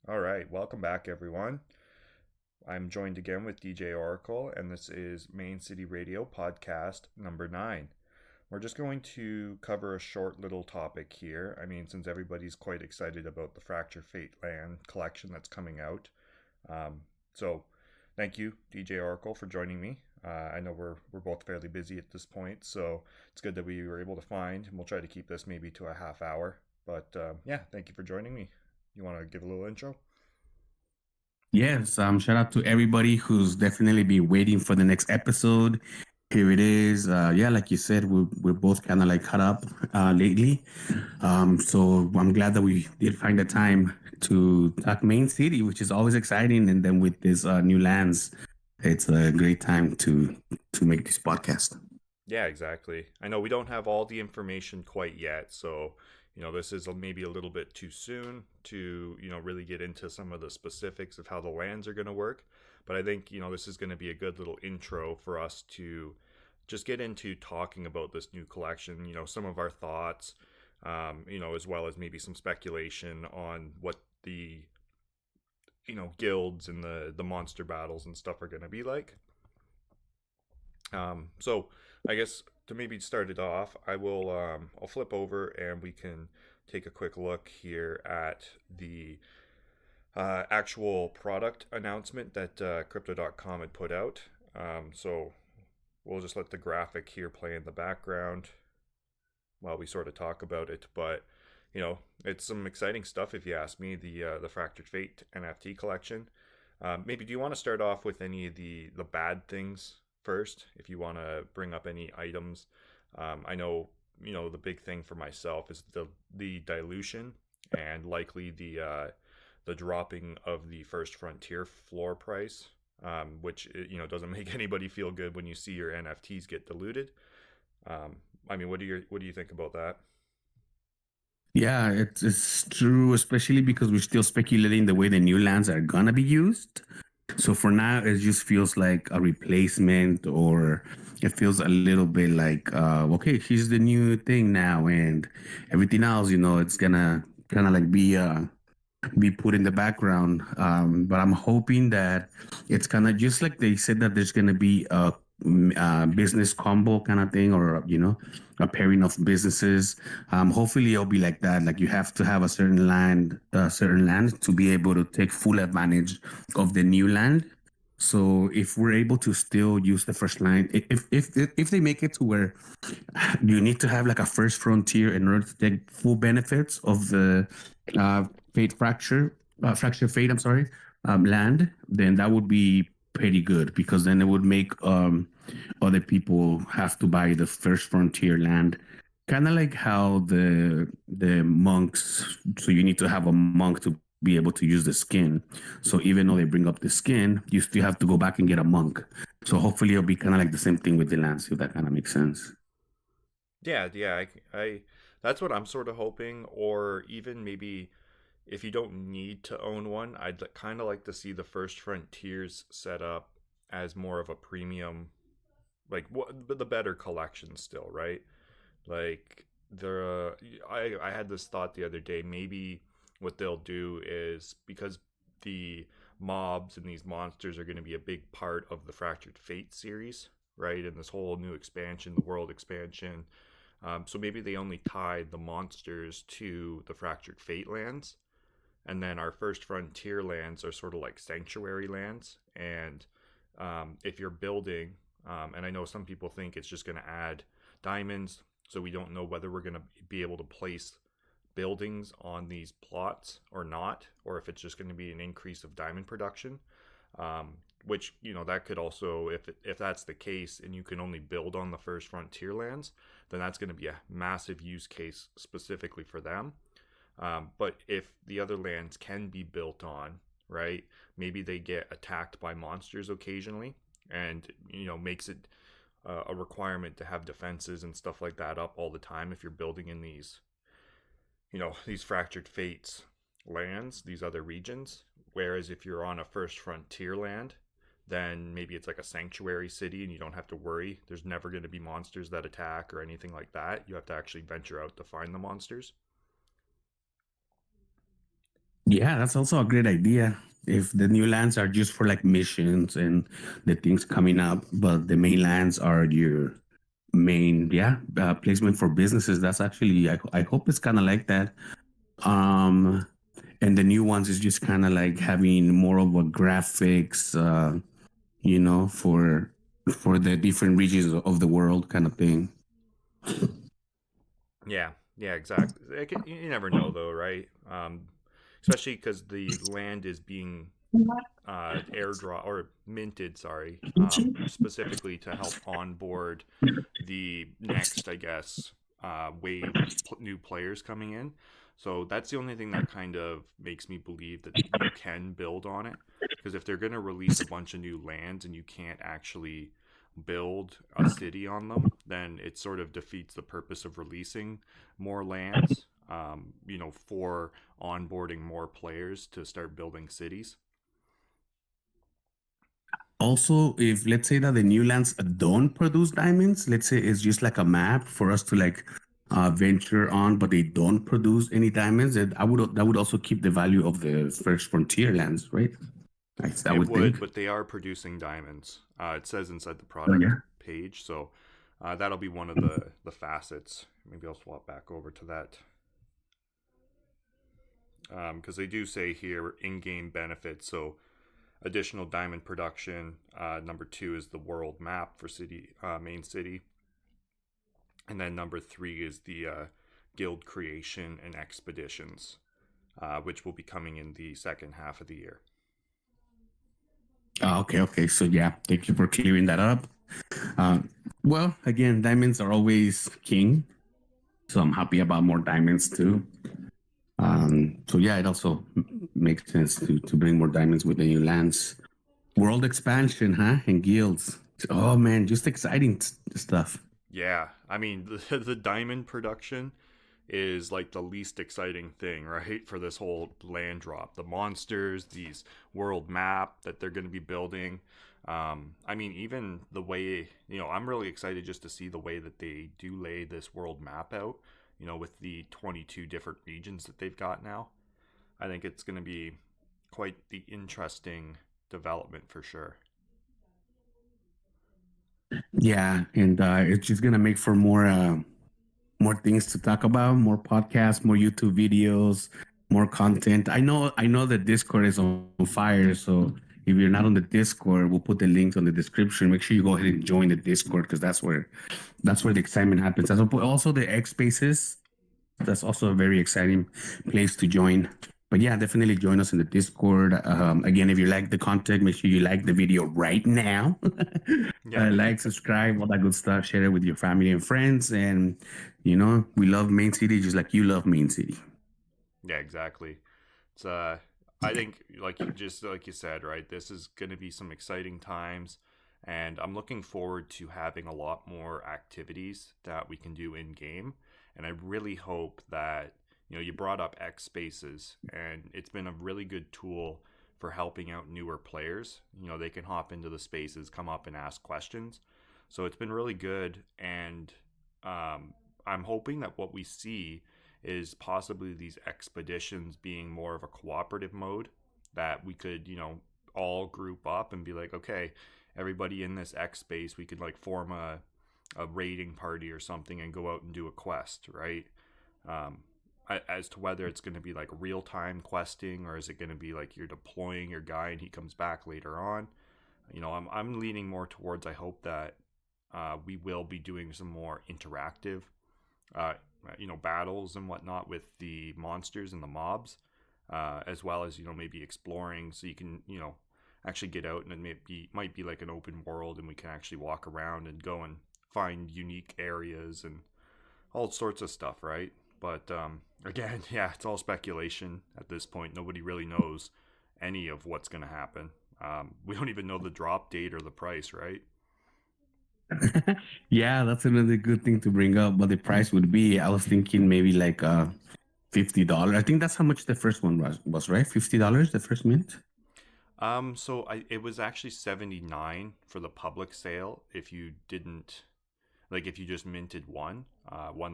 All right, welcome back, everyone. I'm joined again with DJ Oracle, and this is Main City Radio podcast number 9. We're just going to cover a short little topic here. I mean, since everybody's quite excited about the Fracture Fate Land collection that's coming out. So, thank you, DJ Oracle, for joining me. I know we're both fairly busy at this point, so it's good that we were able to find, and we'll try to keep this maybe to a half hour. But yeah, thank you for joining me. You want to give a little intro? Yes, shout out to everybody who's definitely been waiting for the next episode. Here it is. Yeah, like you said, we're both kind of like caught up lately. So I'm glad that we did find the time to talk Main City, which is always exciting. And then with this new lands, it's a great time to make this podcast. Yeah, exactly. I know we don't have all the information quite yet, so this is maybe a little bit too soon to really get into some of the specifics of how the lands are going to work. But I think this is going to be a good little intro for us to just get into talking about this new collection. Some of our thoughts, as well as maybe some speculation on what the guilds and the monster battles and stuff are going to be like. So I guess to maybe start it off, I'll flip over and we can take a quick look here at the actual product announcement that crypto.com had put out. So we'll just let the graphic here play in the background while we sort of talk about it. But it's some exciting stuff if you ask me. The Fractured Fate NFT collection. Maybe do you want to start off with any of the bad things first? If you want to bring up any items, I know the big thing for myself is the dilution and likely the dropping of the first frontier floor price, which doesn't make anybody feel good when you see your NFTs get diluted. Um, I mean, what do you think about that? Yeah, it's true, especially because we're still speculating the way the new lands are gonna be used. So for now, it just feels like a replacement, or it feels a little bit like, okay, here's the new thing now, and everything else, it's gonna kind of like be put in the background. But I'm hoping that it's kind of just like they said that there's gonna be a business combo kind of thing, or a pairing of businesses. Hopefully it'll be like that. Like you have to have a certain land to be able to take full advantage of the new land. So if we're able to still use the first line, if they make it to where you need to have like a first frontier in order to take full benefits of the uh, fate fracture fate. I'm sorry, land. Then that would be pretty good because then it would make other people have to buy the first frontier land. Kind of like how the monks. So you need to have a monk to be able to use the skin. So even though they bring up the skin, you still have to go back and get a monk. So hopefully it'll be kind of like the same thing with the lands, if that kind of makes sense. Yeah, yeah, that's what I'm sort of hoping, or even maybe if you don't need to own one, I'd kind of like to see the first frontiers set up as more of a premium, like what the better collection still, right? Like I had this thought the other day. Maybe what they'll do is because the mobs and these monsters are going to be a big part of the Fractured Fate series, right? And this whole new expansion, the world expansion. So maybe they only tied the monsters to the Fractured Fate lands, and then our first frontier lands are sort of like sanctuary lands. And if you're building, and I know some people think it's just going to add diamonds, so we don't know whether we're going to be able to place buildings on these plots or not, or if it's just going to be an increase of diamond production. Which that could also, if that's the case, and you can only build on the first frontier lands, then that's going to be a massive use case specifically for them. But if the other lands can be built on, right? Maybe they get attacked by monsters occasionally, and makes it a requirement to have defenses and stuff like that up all the time if you're building in these fractured fates lands, these other regions. Whereas if you're on a first frontier land, then maybe it's like a sanctuary city and you don't have to worry. There's never going to be monsters that attack or anything like that. You have to actually venture out to find the monsters. Yeah, that's also a great idea. If the new lands are just for like missions and the things coming up, but the main lands are your main, placement for businesses. That's actually, I hope it's kind of like that. Um, and the new ones is just kind of like having more of a graphics, for the different regions of the world kind of thing. Yeah, yeah, exactly. You never know though, right? Especially because the land is being airdrop or minted, sorry, specifically to help onboard the next, I guess, wave of new players coming in. So that's the only thing that kind of makes me believe that you can build on it. Because if they're going to release a bunch of new lands and you can't actually build a city on them, then it sort of defeats the purpose of releasing more lands, for onboarding more players to start building cities. Also, if let's say that the new lands don't produce diamonds, let's say it's just like a map for us to like venture on, but they don't produce any diamonds, that would also keep the value of the first frontier lands, right? I It would think. would, but they are producing diamonds. It says inside the Oh product yeah. page, so that'll be one of the facets. Maybe I'll swap back over to that because they do say here in-game benefits. So additional diamond production. Number two is the world map for city main city, and then number three is the guild creation and expeditions, which will be coming in the second half of the year. Okay, okay. So yeah, thank you for clearing that up. Um, well, again, diamonds are always king, so I'm happy about more diamonds too. So yeah, it also makes sense to bring more diamonds with the new lands. World expansion, huh? And guilds. Oh man, just exciting stuff. Yeah, I mean the diamond production is like the least exciting thing, right? For this whole land drop, the monsters, these world map that they're going to be building. I mean, even the way I'm really excited just to see the way that they do lay this world map out. With the 22 different regions that they've got now, I think it's going to be quite the interesting development for sure. Yeah, and it's just gonna make for more things to talk about, more podcasts, more YouTube videos, more content. I know that Discord is on fire, so if you're not on the Discord, we'll put the links on the description. Make sure you go ahead and join the Discord because that's where the excitement happens. Also the X Spaces. That's also a very exciting place to join. But yeah, definitely join us in the Discord. Again, if you like the content, make sure you like the video right now. Yeah. Like, subscribe, all that good stuff. Share it with your family and friends. And, we love Main City just like you love Main City. Yeah, exactly. It's I think like you said, right? This is going to be some exciting times, and I'm looking forward to having a lot more activities that we can do in game. And I really hope that you brought up X Spaces, and it's been a really good tool for helping out newer players. They can hop into the spaces, come up and ask questions. So it's been really good, and I'm hoping that what we see is possibly these expeditions being more of a cooperative mode that we could, all group up and be like, okay, everybody in this X space, we could like form a raiding party or something and go out and do a quest, right? Um, as to whether it's going to be like real time questing or is it going to be like you're deploying your guy and he comes back later on. I'm leaning more towards I hope that we will be doing some more interactive uh, battles and whatnot with the monsters and the mobs, as well as maybe exploring, so you can actually get out and it might be like an open world, and we can actually walk around and go and find unique areas and all sorts of stuff, right? But again, yeah, it's all speculation at this point. Nobody really knows any of what's going to happen. We don't even know the drop date or the price, right? Yeah, that's another good thing to bring up. What the price would be. I was thinking maybe like $50. I think that's how much the first one was right? $50 the first mint. So it was actually 79 for the public sale if you didn't, like if you just minted one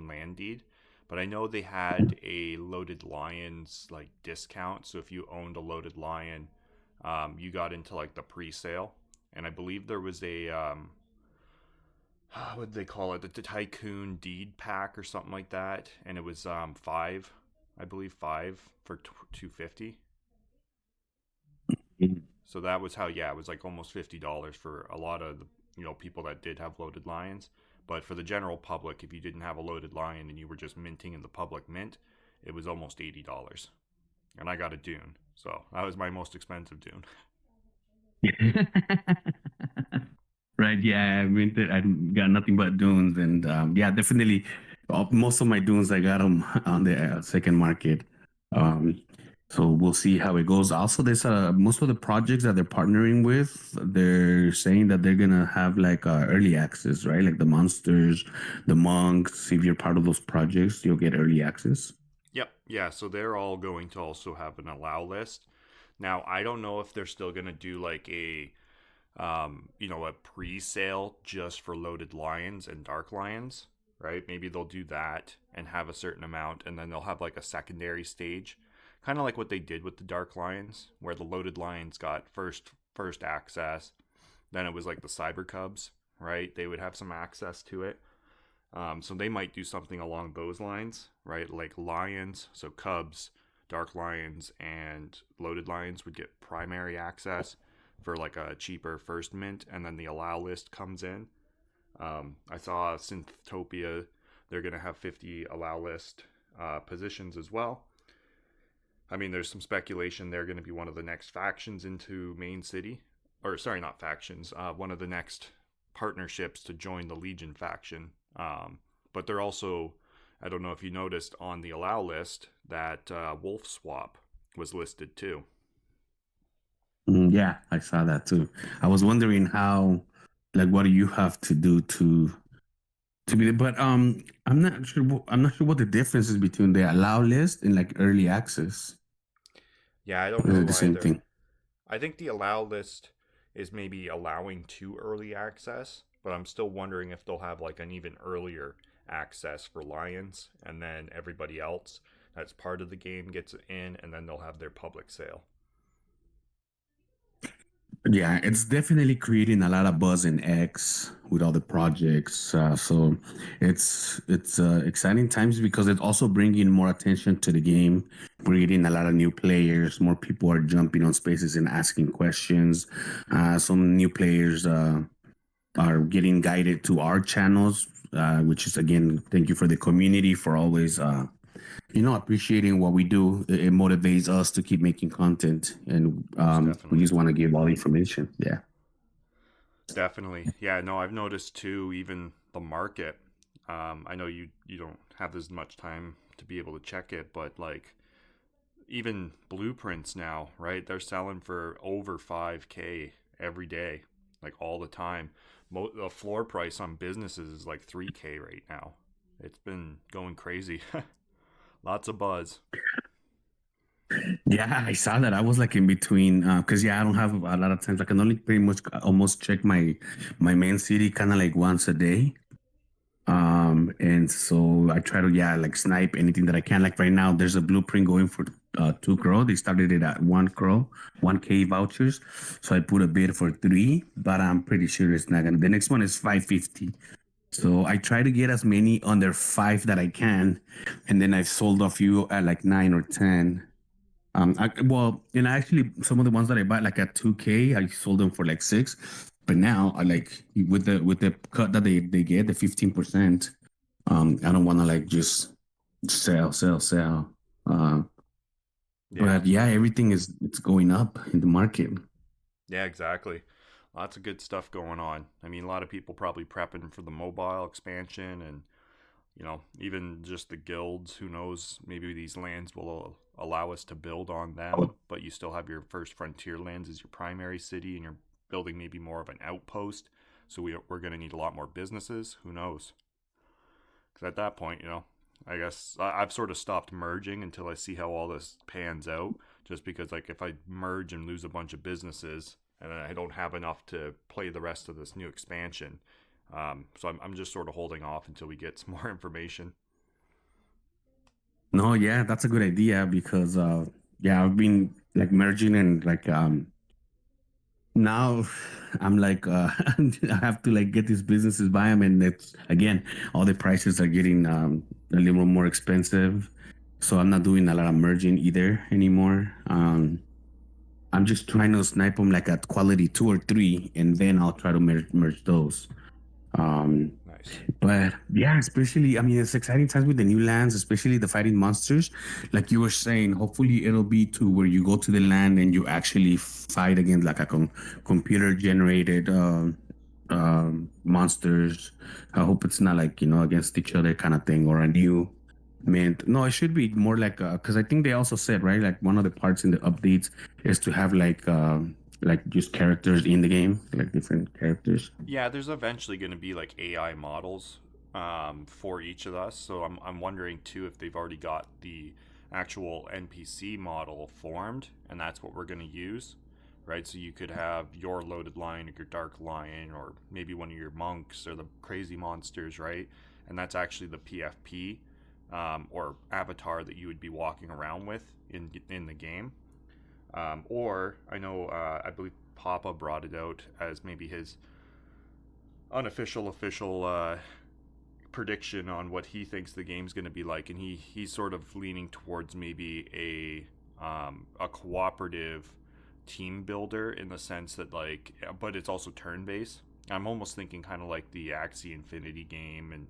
land deed. but I know they had a loaded lions like discount. So if you owned a loaded lion, you got into like the pre-sale, and I believe there was a what did they call it? The tycoon deed pack or something like that, and it was five, I believe five for 250. So that was how, yeah, it was like almost $50 for a lot of the people that did have loaded lions. But for the general public, if you didn't have a loaded lion and you were just minting in the public mint, it was almost $80. And I got a Dune, so that was my most expensive Dune. Right. Yeah. I mean, I got nothing but dunes, and yeah, definitely. Most of my dunes, I got them on the second market. Um, so we'll see how it goes. Also, there's most of the projects that they're partnering with. They're saying that they're gonna have like early access, right? Like the monsters, the monks. If you're part of those projects, you'll get early access. Yep, yeah. So they're all going to also have an allow list. Now I don't know if they're still gonna do like a pre-sale just for loaded lions and dark lions, right? Maybe they'll do that and have a certain amount, and then they'll have like a secondary stage, kind of like what they did with the dark lions, where the loaded lions got first access. Then it was like the cyber cubs, right? They would have some access to it. So they might do something along those lines, right? Like lions, so cubs, dark lions, and loaded lions would get primary access for like a cheaper first mint, and then the allow list comes in. I saw Synthtopia, they're going to have 50 allow list positions as well. I mean, there's some speculation they're going to be one of the next factions into Main City. Or, sorry, not factions, one of the next partnerships to join the Legion faction. But they're also, I don't know if you noticed on the allow list that Wolf Swap was listed too. Yeah, I saw that too. I was wondering how, like, what do you have to do to be there? But I'm not sure. I'm not sure what the difference is between the allow list and like early access. Yeah, I don't Is it know the same either. thing? I think the allow list is maybe allowing too early access, but I'm still wondering if they'll have like an even earlier access for Lions, and then everybody else that's part of the game gets in, and then they'll have their public sale. Yeah, it's definitely creating a lot of buzz in X with all the projects. So it's exciting times because it's also bringing more attention to the game. We're getting a lot of new players. More people are jumping on spaces and asking questions. Some new players are getting guided to our channels, which is again, thank you for the community for always appreciating what we do. It motivates us to keep making content, and Most we definitely. just want to give all the information. Yeah. Definitely. Yeah, no, I've noticed too, even the market. I know you don't have as much time to be able to check it, but like even blueprints now, right? They're selling for over 5K every day, like all the time. The floor price on businesses is like 3K right now. It's been going crazy. Lots of buzz. Yeah, I saw that. I was like in between because yeah, I don't have a lot of times. I can only pretty much almost check my main city kind of like once a day. And so I try to like snipe anything that I can. Like right now, there's a blueprint going for 2 crore. They started it at 1 crore, 1K vouchers. So I put a bid for three, but I'm pretty sure it's not gonna. The next one is 550. So I try to get as many under five that I can, and then I've sold a few at like 9 or 10. Well, and actually, some of the ones that I bought like at 2K, I sold them for like six. But now, I like with the cut that they get, the 15%. I don't want to like just sell. Uh, Yeah. but yeah, everything is it's going up in the market. Yeah, exactly. Lots of good stuff going on. I mean, a lot of people probably prepping for the mobile expansion, and even just the guilds. Who knows? Maybe these lands will allow us to build on them, but you still have your first frontier lands as your primary city, and you're building maybe more of an outpost. So we're going to need a lot more businesses. Who knows? Because at that point, I guess I've sort of stopped merging until I see how all this pans out. Just because, like, if I merge and lose a bunch of businesses, and then I don't have enough to play the rest of this new expansion, so I'm just sort of holding off until we get some more information. No, yeah, that's a good idea because yeah, I've been like merging and like now I'm like I have to like get these businesses by them, and it's again all the prices are getting a little more expensive, so I'm not doing a lot of merging either anymore. I'm just trying to snipe them like at quality 2 or 3, and then I'll try to merge those. Um, Nice. but yeah, especially, I mean, it's exciting times with the new lands, especially the fighting monsters. Like you were saying, hopefully it'll be to where you go to the land and you actually fight against like a computer generated monsters. I hope it's not like, against each other kind of thing or a new mint. No, it should be more like, because I think they also said, right, like one of the parts in the updates is to have like just characters in the game, like different characters. Yeah, there's eventually going to be like AI models for each of us. So I'm wondering too if they've already got the actual NPC model formed, and that's what we're going to use, right? So you could have your loaded lion or your dark lion, or maybe one of your monks or the crazy monsters, right? And that's actually the PFP or avatar that you would be walking around with in the game. Or I know I believe Papa brought it out as maybe his unofficial official prediction on what he thinks the game's going to be like, and he's sort of leaning towards maybe a cooperative team builder in the sense that like, but it's also turn based. I'm almost thinking kind of like the Axie Infinity game, and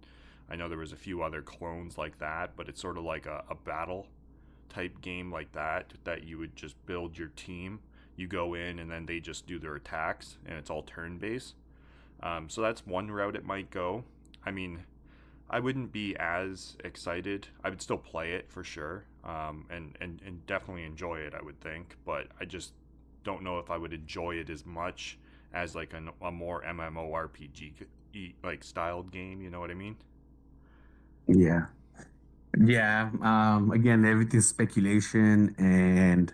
I know there was a few other clones like that, but it's sort of like a battle type game like that you would just build your team. You go in and then they just do their attacks, and it's all turn based. So that's one route it might go. I mean, I wouldn't be as excited. I would still play it for sure, and definitely enjoy it. I would think, but I just don't know if I would enjoy it as much as like a more MMORPG like styled game. You know what I mean? Yeah. Yeah. Again, everything's speculation, and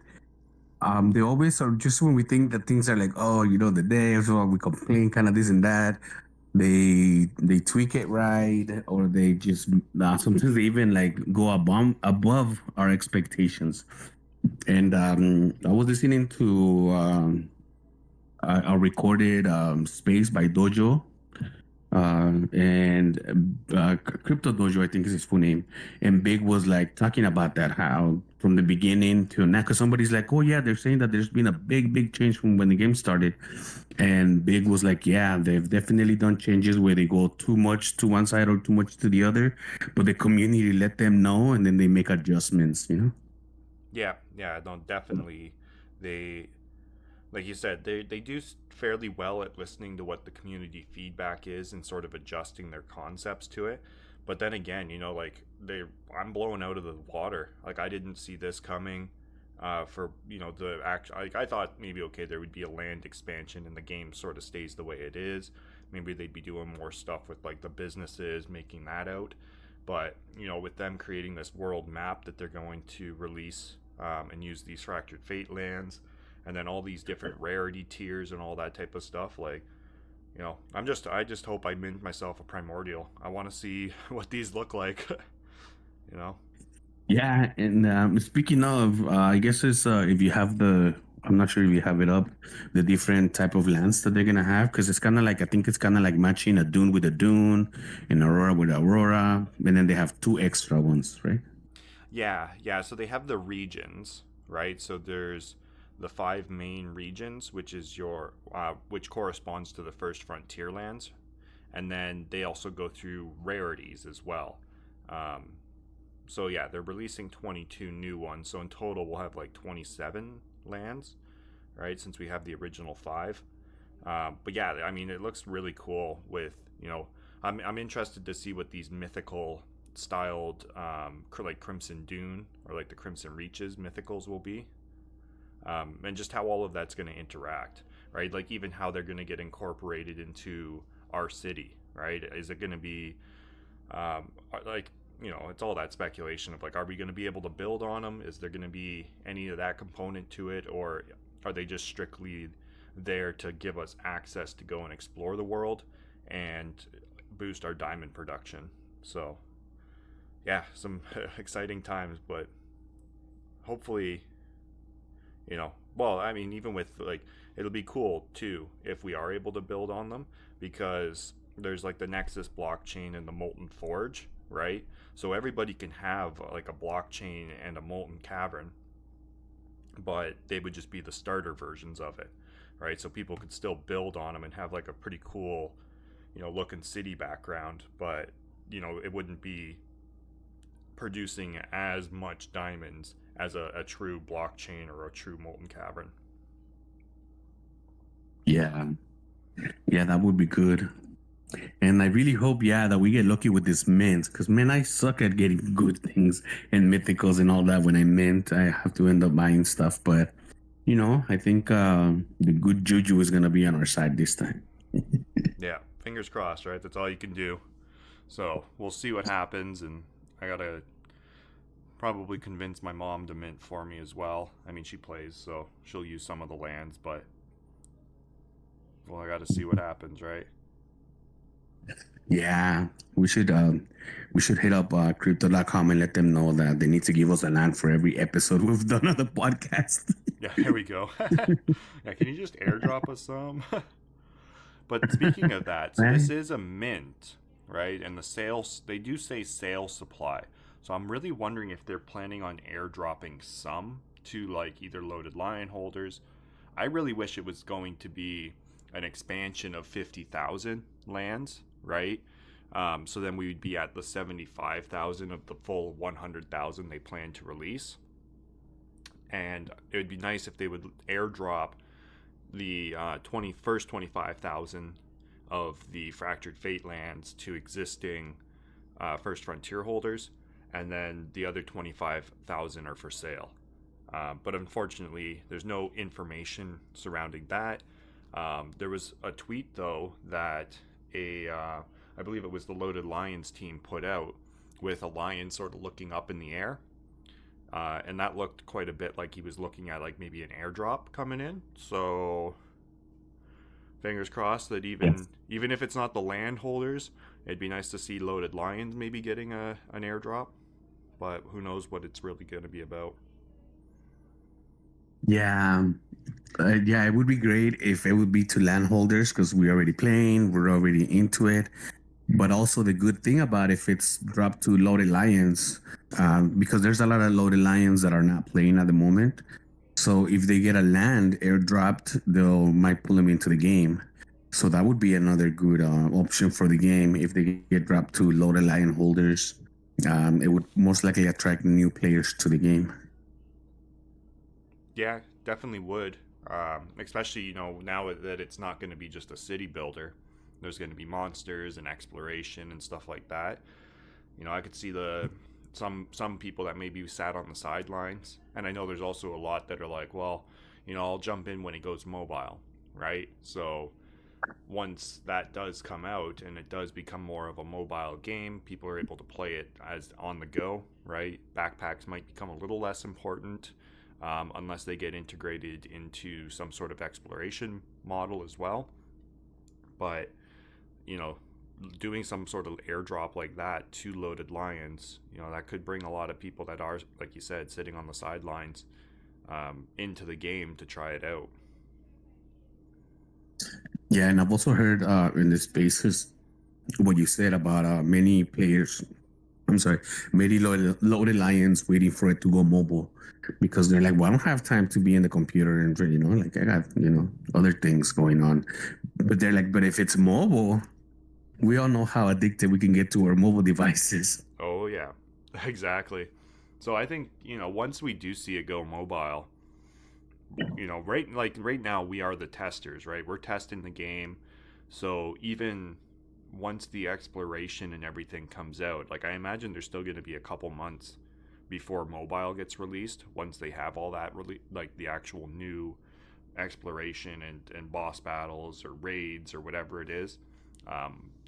they always are just when we think that things are like, oh, the devs, or we complain, kind of this and that. They tweak it right, or they just sometimes they even like go above our expectations. And I was listening to a recorded space by Dojo, and Crypto Dojo, I think is his full name. And Big was like talking about that, how from the beginning to now, because somebody's like, oh yeah, they're saying that there's been a big change from when the game started. And Big was like, yeah, they've definitely done changes where they go too much to one side or too much to the other, but the community let them know, and then they make adjustments. Yeah, yeah, no, definitely. They, like you said, they do fairly well at listening to what the community feedback is and sort of adjusting their concepts to it. But then again, like I'm blown out of the water. Like I didn't see this coming. For the act, like I thought maybe okay there would be a land expansion and the game sort of stays the way it is. Maybe they'd be doing more stuff with like the businesses, making that out. But with them creating this world map that they're going to release and use these fractured fate lands, and then all these different rarity tiers and all that type of stuff, like I just hope I mint myself a primordial. I want to see what these look like. you know Yeah, and speaking of, I guess it's if you have I'm not sure if you have it up, the different type of lands that they're gonna have, because it's kind of like I think it's kind of like matching a dune with a dune, and aurora with aurora, and then they have two extra ones, right? Yeah, yeah. So they have the regions, right? So there's the five main regions, which is which corresponds to the first frontier lands, and then they also go through rarities as well. Um, so yeah, they're releasing 22 new ones. So in total, we'll have like 27 lands, right? Since we have the original five. But yeah, I mean, it looks really cool. I'm interested to see what these mythical styled like Crimson Dune or like the Crimson Reaches mythicals will be, and just how all of that's going to interact, right? Like even how they're going to get incorporated into our city, right? Is it going to be like it's all that speculation of like, are we going to be able to build on them? Is there going to be any of that component to it, or are they just strictly there to give us access to go and explore the world and boost our diamond production? So yeah, some exciting times, but hopefully, well, I mean, even with like, it'll be cool too if we are able to build on them, because there's like the Nexus blockchain and the Molten Forge, right? So everybody can have like a blockchain and a Molten Cavern, but they would just be the starter versions of it, right? So people could still build on them and have like a pretty cool, looking city background, but it wouldn't be producing as much diamonds as a true blockchain or a true molten cavern. Yeah, yeah, that would be good. And I really hope, yeah, that we get lucky with this mint. Because, man, I suck at getting good things and mythicals and all that. When I mint, I have to end up buying stuff. But, I think the good juju is going to be on our side this time. Yeah, fingers crossed, right? That's all you can do. So we'll see what happens, and I gotta probably convince my mom to mint for me as well. I mean, she plays, so she'll use some of the lands, but well, I gotta see what happens, right? Yeah, we should hit up crypto.com and let them know that they need to give us a land for every episode we've done on the podcast. Yeah, there we go. Yeah, can you just airdrop us some? But speaking of that, so this Man. is a mint, right? And the sales, they do say sale supply. So I'm really wondering if they're planning on airdropping some to like either loaded lion holders. I really wish it was going to be an expansion of 50,000 lands, right? So then we would be at the 75,000 of the full 100,000 they plan to release. And it would be nice if they would airdrop the first 25,000 of the Fractured Fate lands to existing First Frontier holders, and then the other 25,000 are for sale. But unfortunately, there's no information surrounding that. There was a tweet though that I believe it was the Loaded Lions team put out with a lion sort of looking up in the air, and that looked quite a bit like he was looking at like maybe an airdrop coming in. So fingers crossed that Yes. even if it's not the land holders, it'd be nice to see Loaded Lions maybe getting an airdrop. But who knows what it's really going to be about. Yeah. Yeah, it would be great if it would be to landholders because we're already playing, we're already into it. But also the good thing about if it's dropped to loaded lions, because there's a lot of loaded lions that are not playing at the moment. So if they get a land airdropped, they'll might pull them into the game. So that would be another good option for the game if they get dropped to loaded lion holders. It would most likely attract new players to the game. Yeah, definitely would. Especially now that it's not going to be just a city builder. There's going to be monsters and exploration and stuff like that. I could see the some people that maybe sat on the sidelines, and I know there's also a lot that are like, well, I'll jump in when it goes mobile, right? So once that does come out and it does become more of a mobile game, people are able to play it as on the go, right? Backpacks might become a little less important, unless they get integrated into some sort of exploration model as well. But, you know, doing some sort of airdrop like that to loaded lions, that could bring a lot of people that are, like you said, sitting on the sidelines, into the game to try it out. Yeah, and I've also heard in the spaces what you said about many players. I'm sorry, many loaded lions waiting for it to go mobile because they're like, well, I don't have time to be in the computer and like I got other things going on. But they're like, but if it's mobile, we all know how addicted we can get to our mobile devices. Oh yeah, exactly. So I think once we do see it go mobile, right now we are the testers, right? We're testing the game. So even once the exploration and everything comes out, like I imagine there's still going to be a couple months before mobile gets released. Once they have all that like the actual new exploration and boss battles or raids or whatever it is,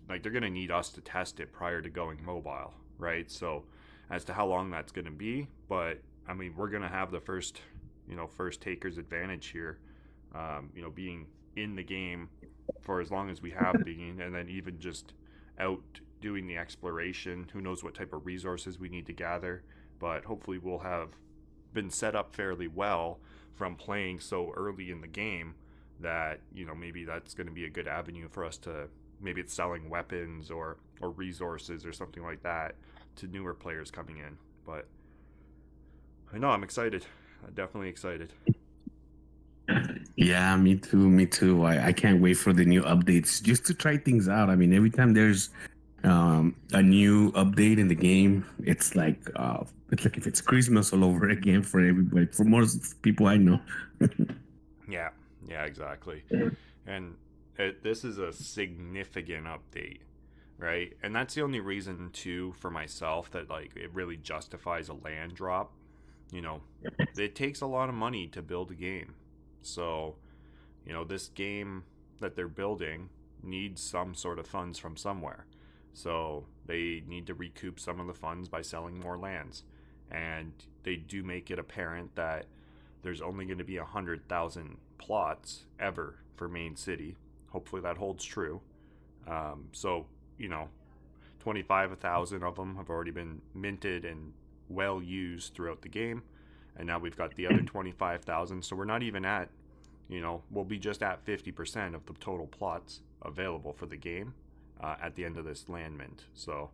like they're going to need us to test it prior to going mobile, right? So as to how long that's going to be, but I mean we're going to have the first takers advantage here, being in the game for as long as we have been, and then even just out doing the exploration. Who knows what type of resources we need to gather, but hopefully we'll have been set up fairly well from playing so early in the game that, you know, maybe that's going to be a good avenue for us to, maybe it's selling weapons or resources or something like that to newer players coming in. But I know I'm excited. I'm definitely excited. Yeah, me too. Me too. I can't wait for the new updates just to try things out. I mean, every time there's a new update in the game, it's like if it's Christmas all over again for everybody, for most people I know. Yeah, yeah, exactly. And this is a significant update, right? And that's the only reason too for myself that like it really justifies a land drop. You know, it takes a lot of money to build a game. So, you know, this game that they're building needs some sort of funds from somewhere. So, they need to recoup some of the funds by selling more lands. And they do make it apparent that there's only going to be 100,000 plots ever for Main City. Hopefully that holds true. So, you know, 25,000 of them have already been minted and well used throughout the game. And now we've got the other 25,000. So we're not even at, you know, we'll be just at 50% of the total plots available for the game at the end of this land mint. So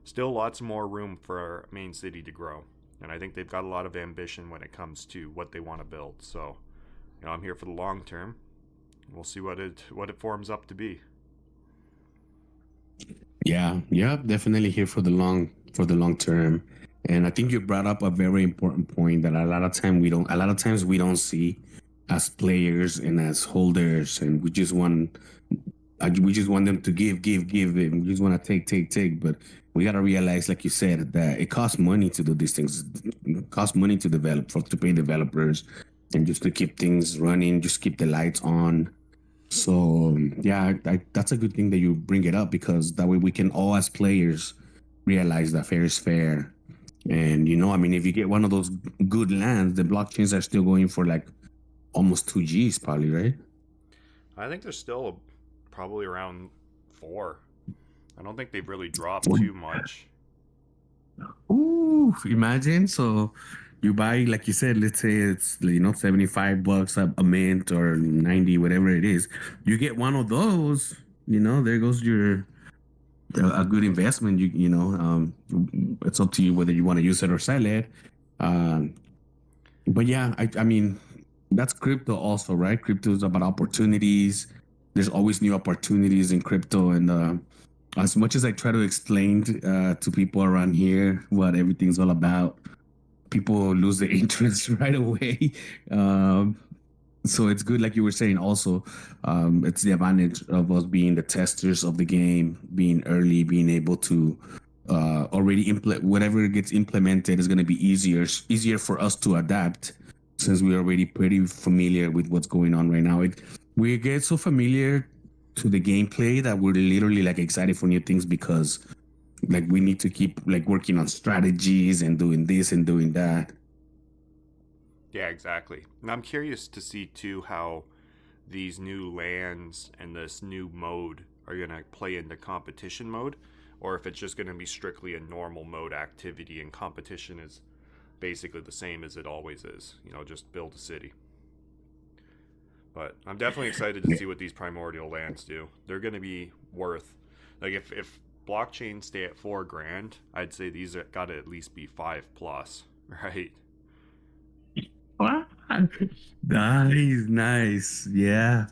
still lots more room for Main City to grow. And I think they've got a lot of ambition when it comes to what they want to build. So, you know, I'm here for the long term. We'll see what it forms up to be. Yeah, yeah, definitely here for the long term. And I think you brought up a very important point that a lot of times we don't see as players and as holders, and we just want them to give, and we just want to take. But we got to realize, like you said, that it costs money to do these things. It costs money to to pay developers, and just to keep things running, just keep the lights on. So yeah, that's a good thing that you bring it up because that way we can all as players realize that fair is fair. And you know, I mean, if you get one of those good lands, the blockchains are still going for like almost 2 Gs, probably, right? I think they're still probably around 4. I don't think they've really dropped too much. Ooh, imagine. So you buy, like you said, let's say it's, you know, $75 a mint or 90, whatever it is. You get one of those, you know, there goes your a good investment. It's up to you whether you want to use it or sell it. Um, but yeah, I mean, that's crypto also, right? Crypto is about opportunities. There's always new opportunities in crypto, and as much as I try to explain to people around here what everything's all about, people lose their interest right away. So it's good, like you were saying. Also, it's the advantage of us being the testers of the game, being early, being able to already implement whatever gets implemented is going to be easier for us to adapt since we're already pretty familiar with what's going on right now. We get so familiar to the gameplay that we're literally like excited for new things because like we need to keep like working on strategies and doing this and doing that. Yeah, exactly. And I'm curious to see too how these new lands and this new mode are going to play into competition mode, or if it's just going to be strictly a normal mode activity and competition is basically the same as it always is. You know, just build a city. But I'm definitely excited to see what these primordial lands do. They're going to be worth, like, if blockchains stay at 4 grand, I'd say these are got to at least be 5 plus, right? Wow. Nice, nice. Yeah.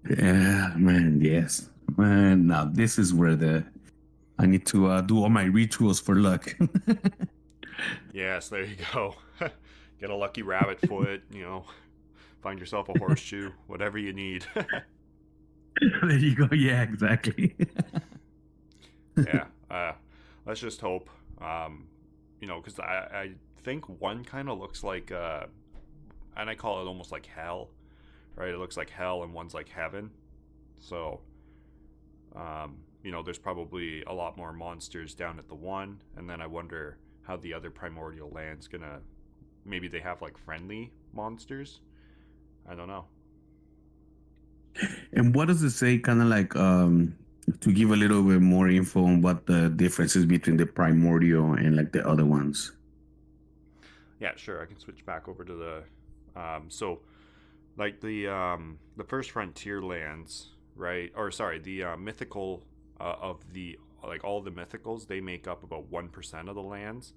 Yeah, man. Yes. Man, now this is where the I need to do all my rituals for luck. Yes, there you go. Get a lucky rabbit foot, you know, find yourself a horseshoe, whatever you need. There you go. Yeah, exactly. Yeah, let's just hope. You know, because I think one kind of looks like, and I call it almost like hell, right? It looks like hell, and one's like heaven. So, you know, there's probably a lot more monsters down at the one, and then I wonder how the other primordial land's gonna. Maybe they have like friendly monsters. I don't know. And what does it say? Kind of like to give a little bit more info on what the differences between the primordial and like the other ones. Yeah, sure. I can switch back over to the so like the first frontier lands, right? Or sorry, the mythical of the like all the mythicals, they make up about 1% of the lands,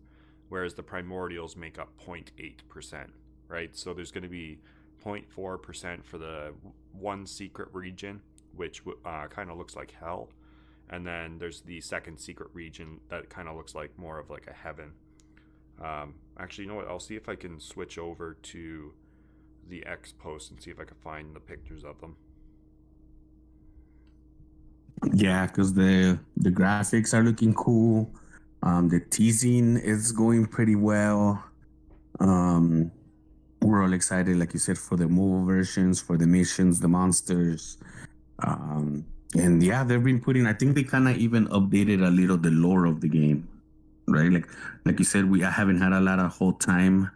whereas the primordials make up 0.8%, right? So there's going to be 0.4% for the one secret region, which kind of looks like hell, and then there's the second secret region that kind of looks like more of like a heaven. Actually, you know what? I'll see if I can switch over to the X post and see if I can find the pictures of them. Yeah, because the graphics are looking cool. The teasing is going pretty well. Um, we're all excited, like you said, for the mobile versions, for the missions, the monsters. And yeah, they've been putting. I think they kind of even updated a little the lore of the game, right? Like you said, I haven't had a lot of whole time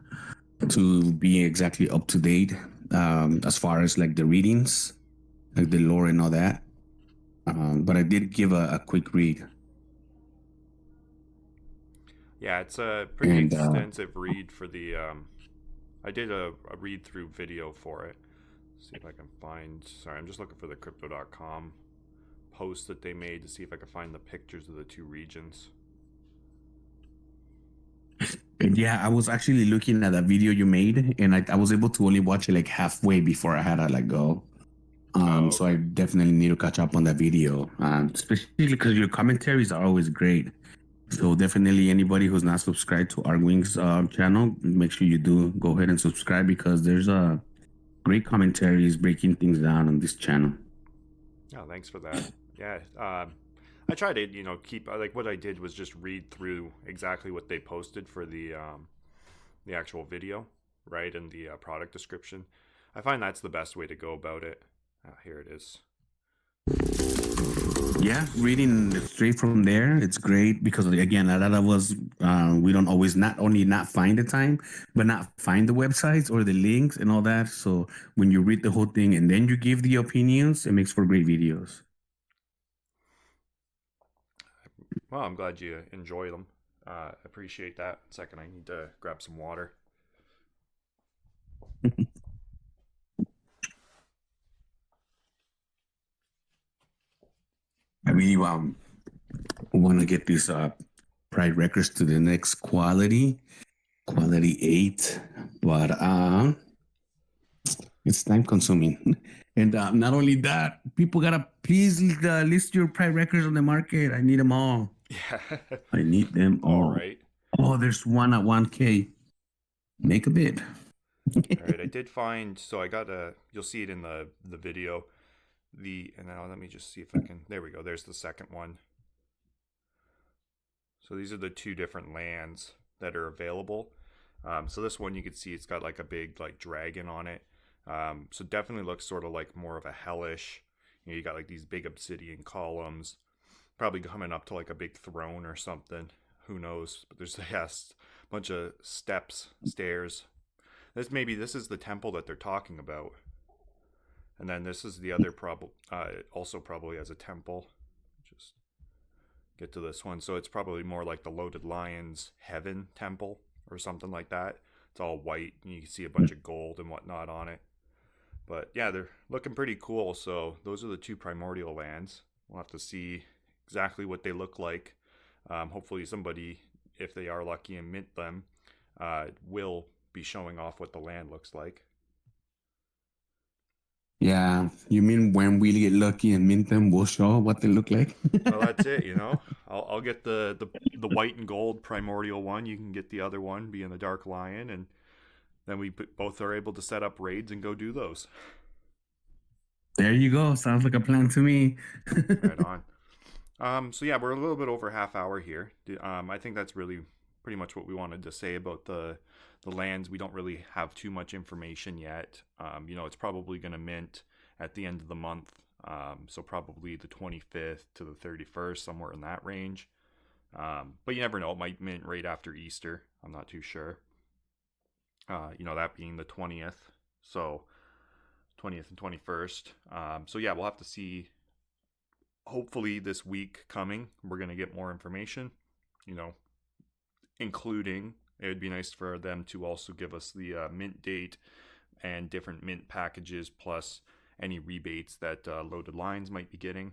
to be exactly up to date as far as like the readings, like the lore and all that. But I did give a quick read, Yeah, it's a pretty and extensive read for the. I did a read through video for it. See if I can find. Sorry, I'm just looking for the crypto.com post that they made to see if I can find the pictures of the two regions. yeah, I was actually looking at that video you made, and I was able to only watch it like halfway before I had to like go. Oh, So I okay. definitely need to catch up on that video, especially because your commentaries are always great. So definitely anybody who's not subscribed to our Wings channel, make sure you do go ahead and subscribe because there's great commentaries breaking things down on this channel. Oh, thanks for that. Yeah, I tried to keep like what I did was just read through exactly what they posted for the actual video, right, and the product description. I find that's the best way to go about it. Here it is. Yeah, reading straight from there, it's great because again, a lot of us we don't always not only not find the time, but not find the websites or the links and all that. So when you read the whole thing and then you give the opinions, it makes for great videos. Well, I'm glad you enjoy them. Appreciate that. Second, I need to grab some water. I really want to get these Pride records to the next quality 8, but it's time consuming. And not only that, people gotta please list your Pride records on the market. I need them all. Yeah. I need them All all. right. Oh, there's one at 1K. Make a bid. All right. I did find. So I got a. You'll see it in the video. And now let me just see if I can. There we go. There's the second one. So these are the two different lands that are available. So this one you can see it's got like a big like dragon on it. So definitely looks sort of like more of a hellish. You got like these big obsidian columns, probably coming up to like a big throne or something. Who knows? But there's yes, a bunch of steps, stairs. This is the temple that they're talking about, and then this is the other problem. Also probably as a temple. Just get to this one. So it's probably more like the Loaded Lions Heaven Temple or something like that. It's all white and you can see a bunch of gold and whatnot on it. But yeah, they're looking pretty cool. So those are the two primordial lands. We'll have to see exactly what they look like. Hopefully, somebody, if they are lucky and mint them, will be showing off what the land looks like. Yeah, you mean when we get lucky and mint them, we'll show what they look like? Well, that's it. I'll get the white and gold primordial one. You can get the other one, being the Dark Lion, and then we both are able to set up raids and go do those. There you go. Sounds like a plan to me. Right on. So yeah, we're a little bit over half hour here. I think that's really pretty much what we wanted to say about the lands. We don't really have too much information yet. It's probably going to mint at the end of the month. So probably the 25th to the 31st, somewhere in that range. But you never know. It might mint right after Easter. I'm not too sure. That being the 20th. So 20th and 21st. So yeah, we'll have to see hopefully this week coming, we're going to get more information, you know, including it would be nice for them to also give us the mint date and different mint packages plus any rebates that loaded lines might be getting.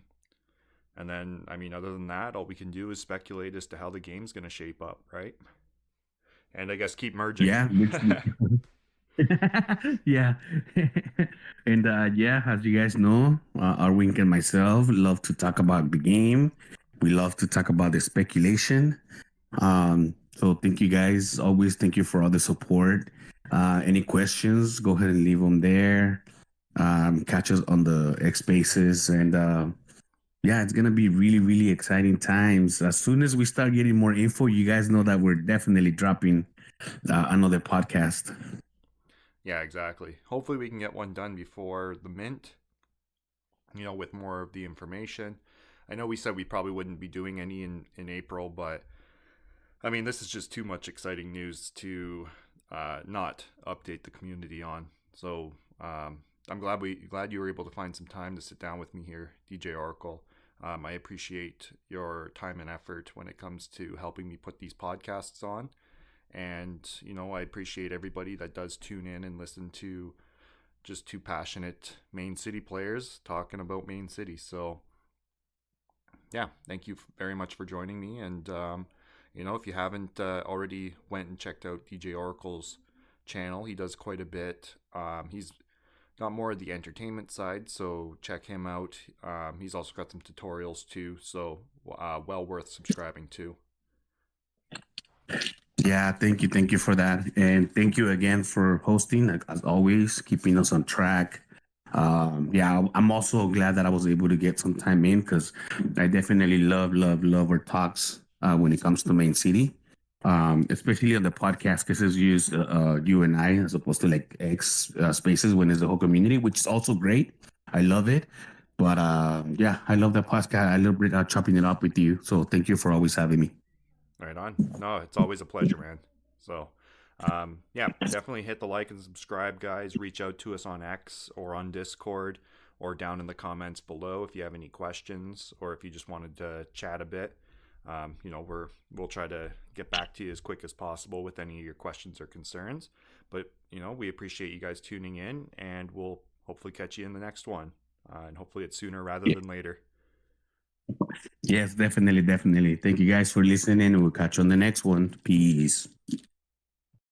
And then, I mean, other than that, all we can do is speculate as to how the game's going to shape up, right? And I guess keep merging. Yeah, yeah. And yeah, as you guys know, Arwink and myself love to talk about the game. We love to talk about the speculation. So thank you guys. Always thank you for all the support. Any questions, go ahead and leave them there. Catch us on the X Spaces. And yeah, it's going to be really, really exciting times. As soon as we start getting more info, you guys know that we're definitely dropping another podcast. Yeah, exactly. Hopefully, we can get one done before the mint, with more of the information. I know we said we probably wouldn't be doing any in April, but I mean, this is just too much exciting news to not update the community on. So I'm glad you were able to find some time to sit down with me here, DJ Oracle. I appreciate your time and effort when it comes to helping me put these podcasts on. And, I appreciate everybody that does tune in and listen to just two passionate Maine City players talking about Maine City. So, yeah, thank you very much for joining me. And, if you haven't already went and checked out DJ Oracle's channel, he does quite a bit. He's got more of the entertainment side, so check him out. He's also got some tutorials too, so well worth subscribing to. Yeah, thank you. Thank you for that. And thank you again for hosting, like, as always, keeping us on track. Yeah, I'm also glad that I was able to get some time in because I definitely love our talks when it comes to Main City, especially on the podcast because it's used you and I as opposed to like X spaces when it's the whole community, which is also great. I love it. But yeah, I love the podcast. I love chopping it up with you. So thank you for always having me. Right on. No, it's always a pleasure, man. So, yeah, definitely hit the like and subscribe, guys. Reach out to us on X or on Discord or down in the comments below if you have any questions or if you just wanted to chat a bit. We'll try to get back to you as quick as possible with any of your questions or concerns. But we appreciate you guys tuning in, and we'll hopefully catch you in the next one. And hopefully it's sooner rather than later. Yes, definitely, definitely. Thank you guys for listening. We'll catch you on the next one. Peace.